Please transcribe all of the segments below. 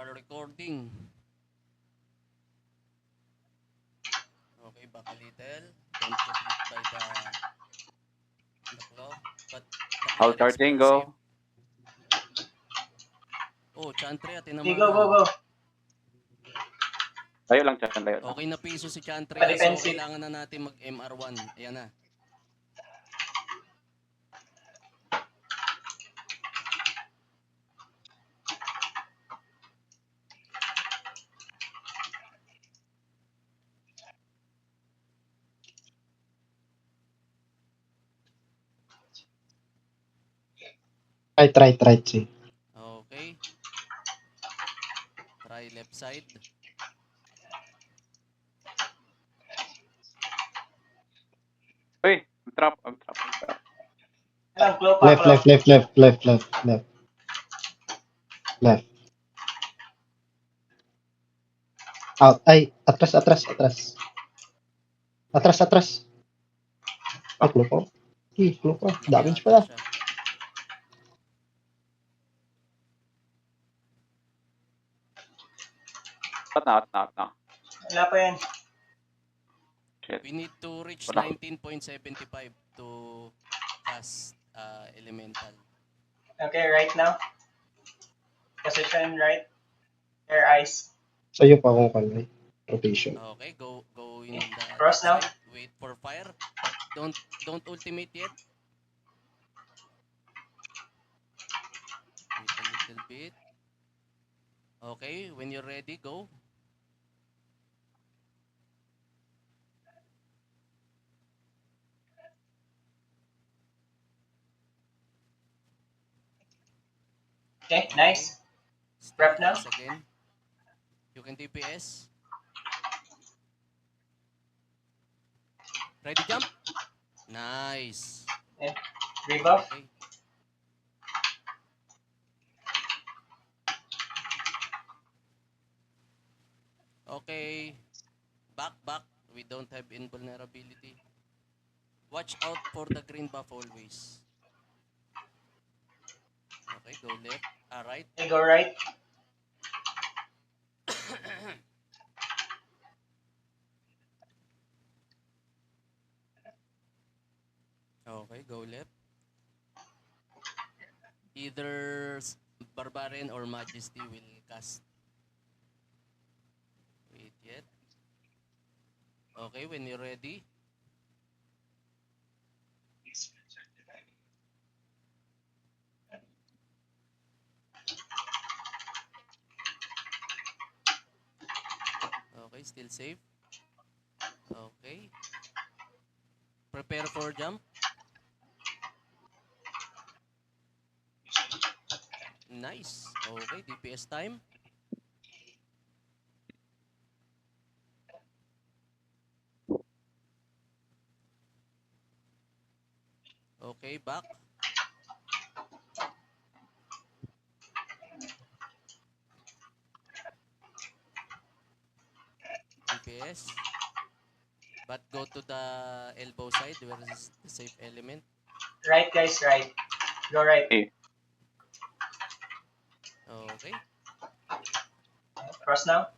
are recording. Okay, back a little. Don't get hit by the claw. But the All clerics starting, were safe. go. Oh, Chantry at Okay, go, tinamahan. go. Tayo lang dyan, tayo lang. Okay na piso si Chantry. So, Pa-defensive. kailangan na natin mag-MR1. Ayan na. Try, see. Okay. Try left side. Uy, I'm trap. Alam, claw pa, Left, claw. left. Out. Ay, atras. Atras. Ay, clue ko. Damage pala. Siya. Out na. Wala pa yan. Shit. We need to reach Wala. 19.75 to cast elemental. Okay, right now. Position right. Air eyes. Sa'yo pa akong kanay. Rotation. Okay, go in the Cross now. side. Wait for fire. Don't ultimate yet. Wait a little bit. Okay, when you're ready, go. Okay, nice. Prep now. Again. You can DPS. Ready jump? Nice. Yeah. Rebuff. Okay. Okay. Back. We don't have invulnerability. Watch out for the green buff always. Okay, go left. Right. Okay, go right. Okay, go left. Either Barbarian or Majesty will cast. Wait yet. Okay, when you're ready. Okay, still safe. Okay. Prepare for jump. Nice. Okay, DPS time. Okay, back. DPS. But go to the elbow side where is the safe element. Right, guys, right. Go right. Okay. Cross now.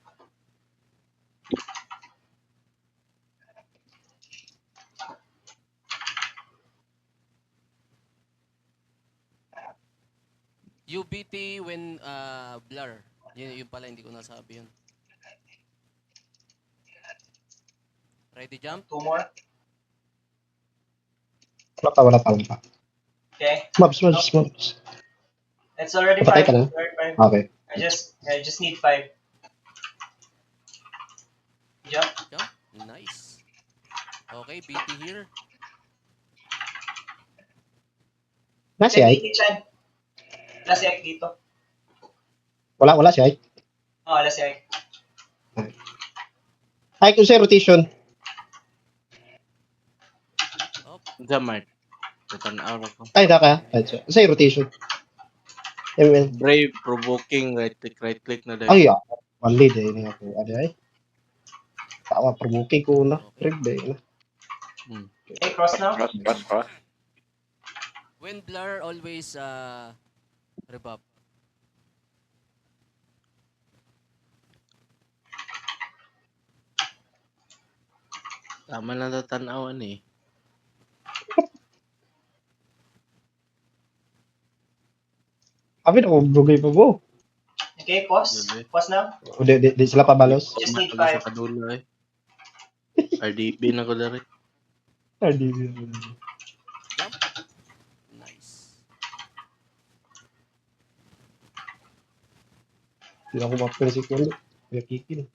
UBT when blur. Yun pala, hindi ko nasabi yun. Ready jump? 2 more. Wala pa. Okay. Mobs. It's already Patay 5. ka na? Okay. I just need 5. Jump. Nice. Okay, BT here. Nasi ay? Chan. Wala si Ike dito. Wala si ay. Wala si Ike. Ay, kung sa'yo rotation. Jamart. Tatanaw ako. Ay, daka. Sa'yo rotation. ML. Brave, provoking, right click na dahil. Ay, mali deh ini ako. Ada ay. Tawa, provoking ko na. Trip deh. Okay, cross now. Cross. When blur, always rebuff. Tama na tatanawan eh. Abi ako brugay pa mo. Okay, pause. Grabe. Pause now. O di sila pabalos. Just need Matagal sa 5. kadula eh. RDB na ko dari. Ah, di. Jump. Nice. Hindi ako mapil si Kulo. Kaya kikil.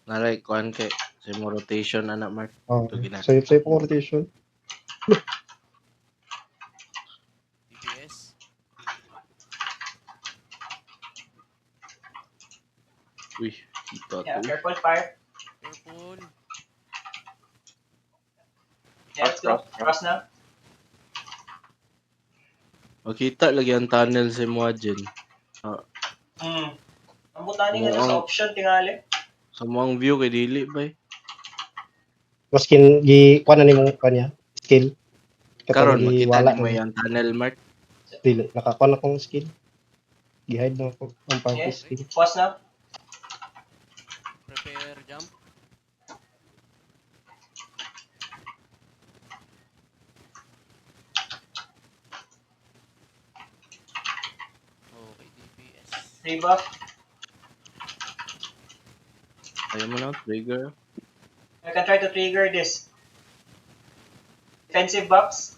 Naray, kuhan kay. Sa mo rotation anak Mark. Oh, Ito gina. save ko rotation. DPS. Uy, ito Yeah, to. careful, fire. Careful. Yeah, let's go. Cross now. Makita lagi ang tunnel sa mga dyan. Ang butaning nga to sa option tingali. Sa mga view kay dili ba eh. Maskin gi kuan na nimo kanya skill. Karon Katong makita wala ni mo na. yung tunnel Mark. Dili nakakuan akong skill. Gi-hide na ako ang party Okay. skill. Pause now. Prepare jump. Okay, DPS. Rebuff. Ayaw mo na, trigger. I can try to trigger this. Defensive box.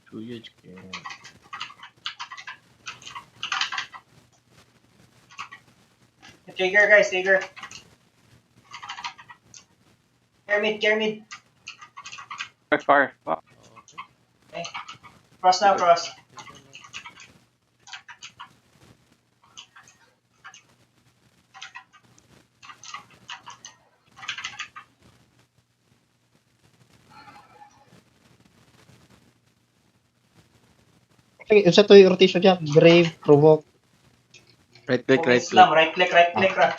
Tuyaj kaya. Trigger, guys, trigger. Care mid. Fire. Fuck. Okay. Cross now, cross. Okay, unsa to yung rotation niya? Brave, provoke. Right click, right click. Slam, right click, ra.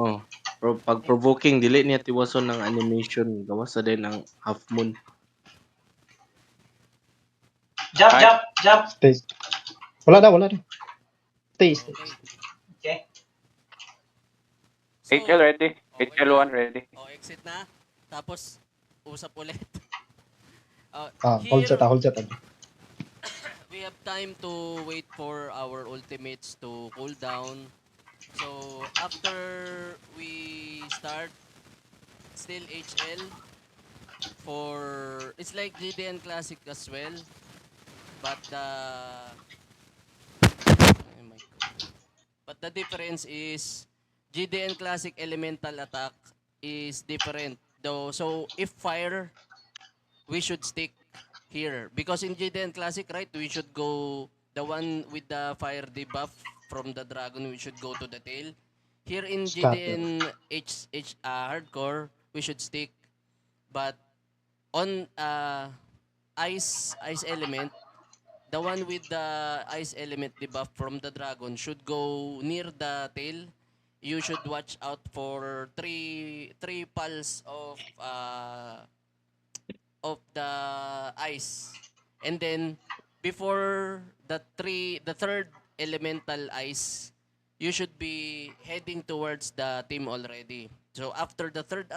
Oh. Pag provoking, dili niya tiwason ng animation. Gawas sa din ang half moon. Jump. Stay. Wala na. Stay. Okay. Okay. HL ready. okay HL1 na. ready. Exit na. Tapos, usap ulit. Hold set. We have time to wait for our ultimates to cool down. So, after we start, still HL for... It's like GDN Classic as well. But oh my God. But the difference is GDN Classic Elemental Attack is different. Though, so if fire, we should stick here. Because in GDN Classic, right, we should go the one with the fire debuff from the dragon, we should go to the tail. Here in GDN Hardcore, we should stick. But on ice element, the one with the ice element debuff from the dragon should go near the tail. You should watch out for three pulse of the ice. And then before the third elemental ice, you should be heading towards the team already. So after the third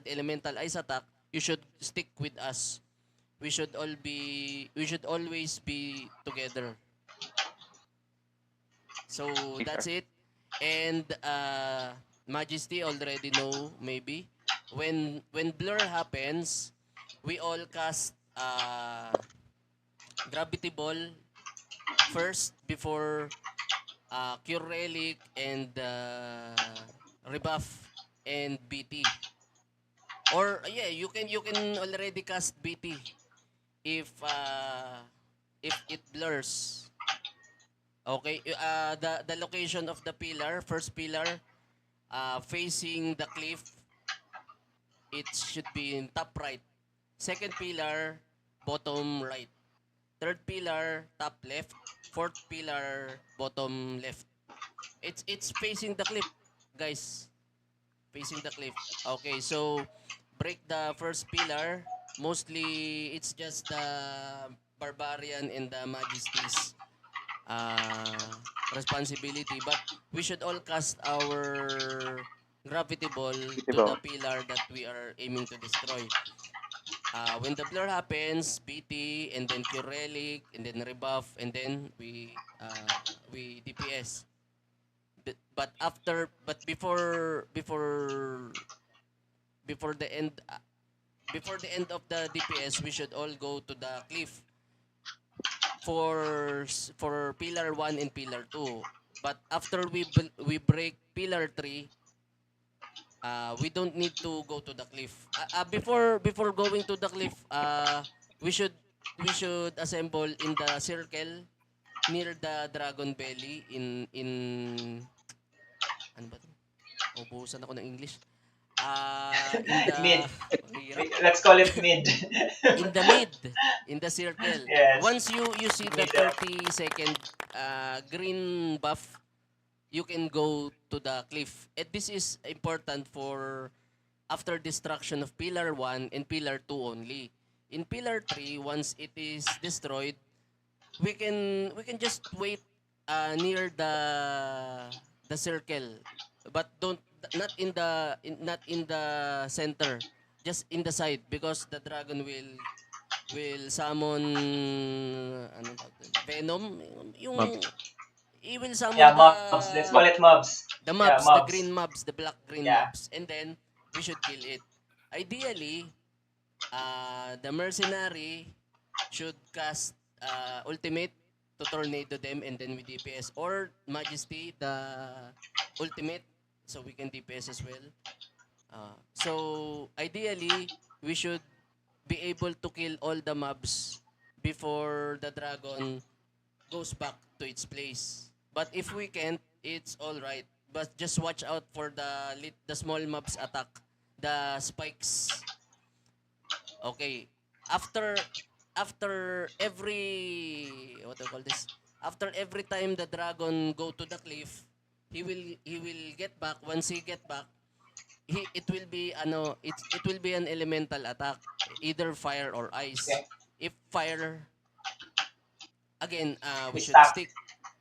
elemental ice attack, you should stick with us. We should always be together. So Yes, that's it. And Majesty already know maybe when blur happens, we all cast gravity ball first before cure relic and rebuff and BT. Or yeah, you can already cast BT if it blurs. Okay, the location of the pillar, first pillar, facing the cliff, it should be in top right. Second pillar, bottom right. Third pillar, top left. Fourth pillar, bottom left. It's facing the cliff, guys. Facing the cliff. Okay, so break the first pillar. Mostly it's just the Barbarian and the Majesty's responsibility, but we should all cast our gravity ball to the pillar that we are aiming to destroy. When the blur happens, BT and then Cure Relic and then rebuff and then we DPS. But before the end before the end of the DPS, we should all go to the cliff for pillar 1 and pillar 2. But after we break pillar 3, we don't need to go to the cliff. Before going to the cliff, we should assemble in the circle near the dragon belly in ano ba 'to? Ubusan ako ng English. In the Mid. hirap. Let's call it mid. In the circle. Yes. Once you see the Middle. 30-second green buff, you can go to the cliff. And this is important for after destruction of pillar 1 and pillar 2 only. In pillar 3, once it is destroyed, we can just wait near the circle, but not in the center, just in the side, because the dragon will summon ano tawag doon? Venom, yung Mobs. he will summon Yeah, mobs. Let's call it mobs. the mobs, Yeah, the mobs. green mobs, the black green Yeah. mobs, and then we should kill it. Ideally, the mercenary should cast ultimate to tornado them, and then we DPS, or Majesty the ultimate, so we can DPS as well. So ideally, we should be able to kill all the mobs before the dragon goes back to its place. But if we can't, it's all right. But just watch out for the small mobs attack, the spikes. Okay. After every what do you call this? After every time the dragon go to the cliff, he will get back. Once he get back, it will be an elemental attack, either fire or ice. Okay. If fire, again, we We should stack.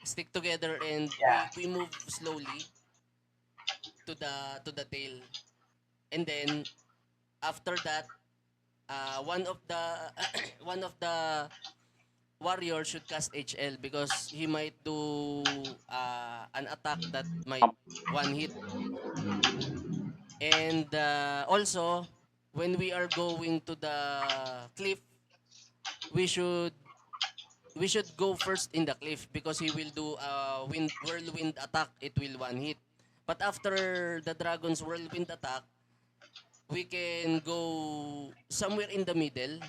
stick together, and Yeah. we move slowly to the tail. And then after that, one of the one of the warrior should cast HL, because he might do an attack that might one hit. And also, when we are going to the cliff, we should go first in the cliff, because he will do whirlwind attack. It will one hit. But after the dragon's whirlwind attack, we can go somewhere in the middle,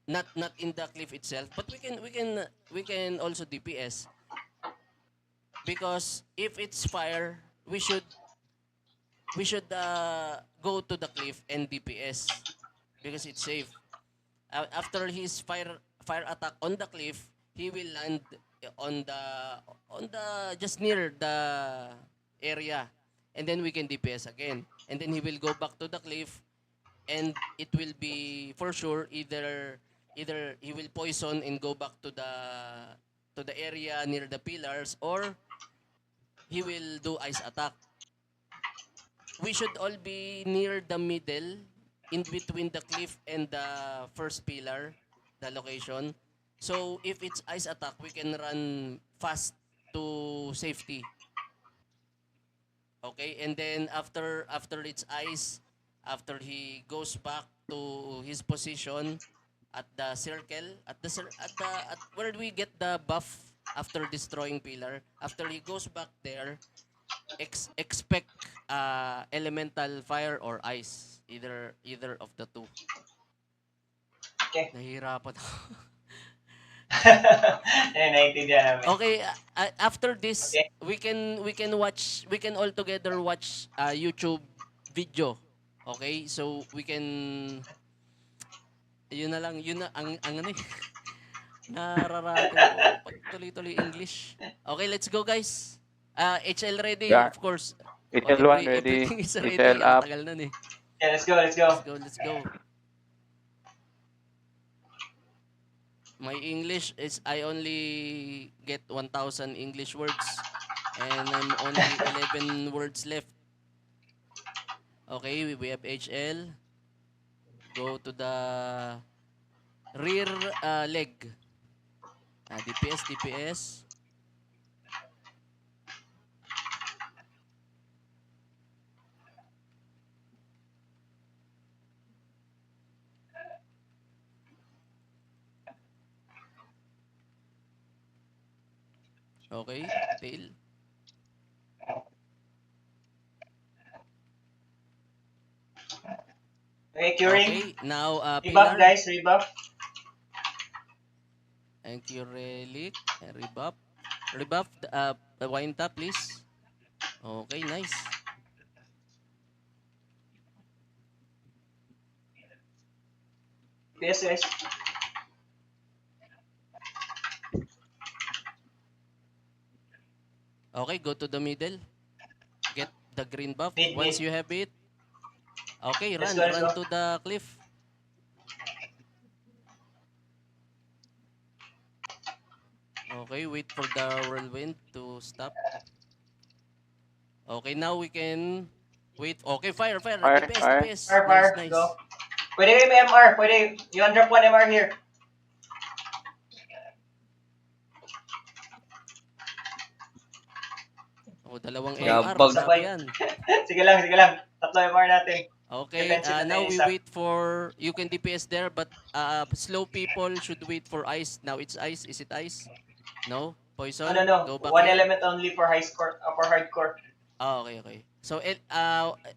not in the cliff itself, but we can also DPS, because if it's fire, we should go to the cliff and DPS, because it's safe. After his fire attack on the cliff, he will land on the just near the area, and then we can DPS again, and then he will go back to the cliff, and it will be for sure either he will poison and go back to the area near the pillars, or he will do ice attack. We should all be near the middle, in between the cliff and the first pillar, the location. So if it's ice attack, we can run fast to safety. Okay, and then after it's ice, after he goes back to his position at the circle, at where we get the buff after destroying pillar, after he goes back there, expect elemental fire or ice, either of the two. Okay. Nahihirapan ako. Naiintindihan namin. Okay, after this, Okay. we can all together watch YouTube video. Okay? So we can yun na ang ano eh. Nararating ko pag tuloy-tuloy English. Okay, let's go guys. HL ready, Yeah. of course. HL1 ready. Everything is ready. HL Ang up. tagal nun eh. Yeah, let's go. Let's go. My English is I only get 1,000 English words and I'm only 11 words left. Okay, we have HL. Go to the rear leg. DPS, DPS. Okay, tail. Okay, curing. Okay, now Rebuff, pillar. guys, rebuff. Thank you, relic. Rebuff. Rebuff, wind up, please. Okay, nice. Yes, guys. Okay, go to the middle. Get the green buff. Mid, Once mid. you have it, okay, Let's run, go, let's run go. to the cliff. Okay, wait for the whirlwind to stop. Okay, now we can wait. Okay, fire, fire. Fire, DPS, fire. DPS. Fire, Nice, fire. nice. Go. Pwede kayo may MR. Pwede. You undrop 1 MR here. Oh, dalawang Yeah, MR. bug. Grabe yan. Sige lang, sige lang. Tatlo MR natin. Okay, Defensive na now tayo we isa. wait for, you can DPS there, but slow people should wait for ice. Now it's ice. Is it ice? No? Poison? No. Go back One here. element only for high score, for hardcore. Ah, okay, okay. So,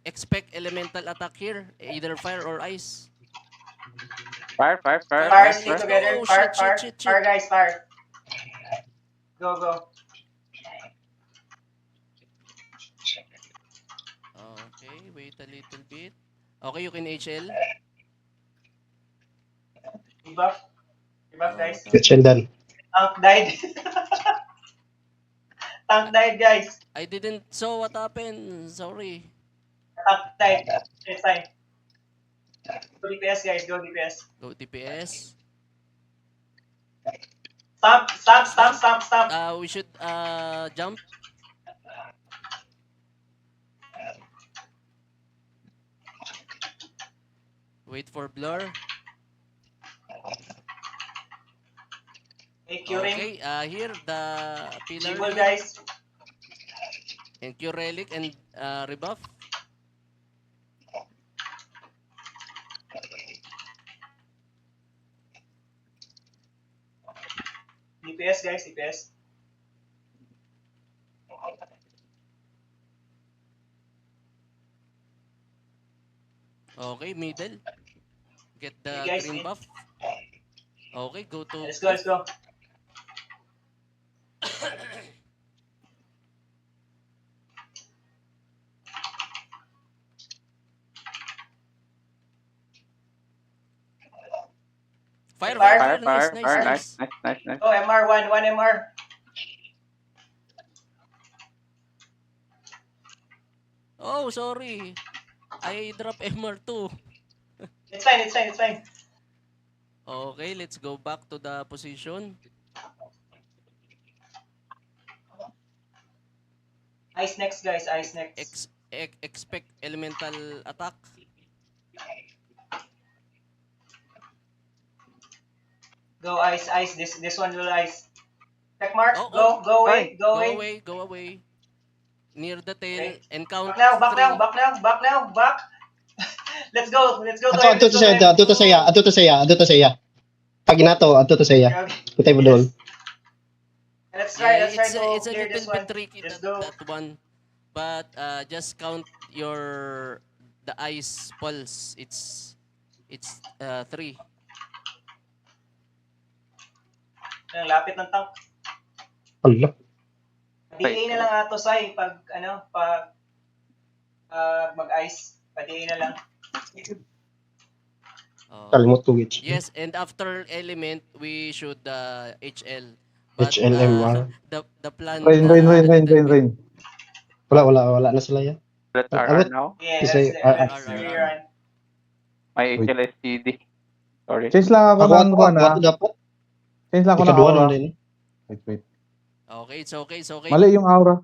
expect elemental attack here, either fire or ice. Fire, fire, fire, Fire, fire, stick fire. together. Oh, Fire, shit, fire. shit, shit, Fire, shit. guys, fire. Go, go. Okay, wait a little bit. Okay, you can HL. Rebuff. Rebuff, Oh, guys. Get shell done. Tank died. Tank died, guys. I didn't saw what happened. Sorry. Tank died. It's fine. Go DPS, guys. Go DPS. Go DPS. Stomp, stomp, stomp, stomp, stomp. We should jump. Wait for blur. Okay, curing. Okay, here the pillar. Jibble, here. guys. And cure relic and rebuff. DPS, guys. DPS. Okay, middle. Get the You guys green in. buff. Okay, go to. Let's go, let's go. Fire, Fire, fire, Fire, nice, fire, nice, fire. nice. Nice. Oh, MR, one MR. Oh, sorry. I drop MR2. It's fine, it's fine, it's fine. Okay, let's go back to the position. Ice next, guys. Ice next. Expect elemental attack. Go ice, ice. This one will ice. Check mark. Oh, Go, oh. go away, go Go away. away, go away. Near the tail Okay. and count Back now, back three. now, back now, back now, back. Let's go, let's go. Ato to saya, ato to saya. Pag inato, ato to saya. Okay. Patay mo doon. Let's try Yeah, to it's a clear little this bit one. tricky Let's that, go. that one. But just count the ice pulse. It's 3. Ang lapit ng tank. Allah. Pa-DA na lang ato, Sai, pag mag-ice. Pa-DA na lang. Kalimot ko which. Yes, and after element we should HL. But HLMR. the plan Rain. Wala na sila yan. Let's Abot. RR now. Yeah, Kasi, let's RR. rerun. My HLSTD. Sorry. Change lang ako Ako ng buwan ato dapat. Change lang ako ng Ikaduha aura. nun din. Wait. Okay, it's okay, it's okay. Mali yung aura.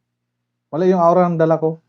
Mali yung aura ng dala ko.